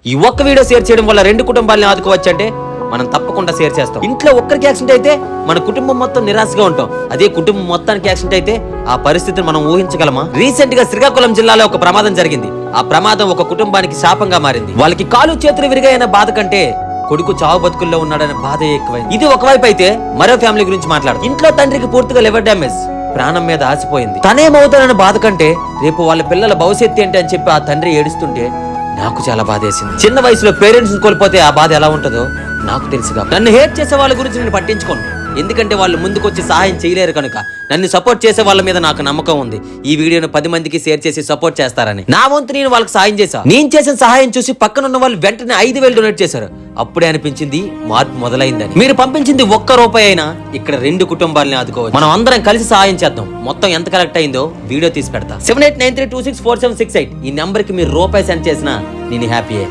ఈ ఒక్క video share చేయడం వల్ల 2 కుటుంబాలని ఆదుకోవచ్చంటే మనం తప్పకుండా షేర్ చేస్తాం. ఇంట్లో ఒక్కరికి యాక్సిడెంట్ అయితే మన కుటుంబం మొత్తం నిరాశగా ఉంటాం. అదే కుటుంబం మొత్తానికి యాక్సిడెంట్ అయితే ఆ పరిస్థితిని మనం ఊహించగలమా? రీసెంట్ గా శ్రీకాకుళం జిల్లాలో ఒక ప్రమాదం జరిగింది. ఆ ప్రమాదం ఒక కుటుంబానికి శాపంగా మారింది. వాళ్ళకి కాలు చేతులు విరిగాయన్న బాధ కంటే కొడుకు చావు బతుకుల్లో ఉన్నాడన్న బాధ ఎక్కువైంది. ఇది ఒకవైపు అయితే మరో ఫ్యామిలీ గురించి మాట్లాడు. ఇంట్లో తండ్రికి పూర్తిగా లివర్ డ్యామేజ్, ప్రాణం మీద ఆసిపోయింది. తనేమవుతానన్న బాధ కంటే రేపు వాళ్ళ పిల్లల భవిష్యత్తు ఏంటి అని చెప్పి ఆ తండ్రి ఏడుస్తుంటే నాకు చాలా బాధేసింది. చిన్న వయసులో పేరెంట్స్ కోల్పోతే ఆ బాధ ఎలా ఉంటుందో నాకు తెలుసుగా. నన్ను హేట్ చేసే వాళ్ళ గురించి నేను పట్టించుకోను, ఎందుకంటే వాళ్ళు ముందుకొచ్చి సహాయం చేయలేరు కనుక. నన్ను సపోర్ట్ చేసే వాళ్ళ మీద నాకు నమ్మకం ఉంది. ఈ వీడియోను 10 మందికి షేర్ చేసి సపోర్ట్ చేస్తారని. నా వంతు నేను వాళ్ళకి సహాయం చేశా. నేను చేసిన సహాయం చూసి పక్కనున్న వాళ్ళు వెంటనే 5,000 డొనేట్ చేశారు. అప్పుడే అనిపించింది మార్పు మొదలైందని. మీరు పంపించింది ₹1 అయినా ఇక్కడ 2 కుటుంబాలని ఆదుకోవచ్చు. మనం అందరం కలిసి సహాయం చేద్దాం. మొత్తం ఎంత కలెక్ట్ అయిందో వీడియో తీసి పెడతా. 7893264768 ఈ నెంబర్ కి మీరు ₹1 సెండ్ చేసినా నేను హ్యాపీయే.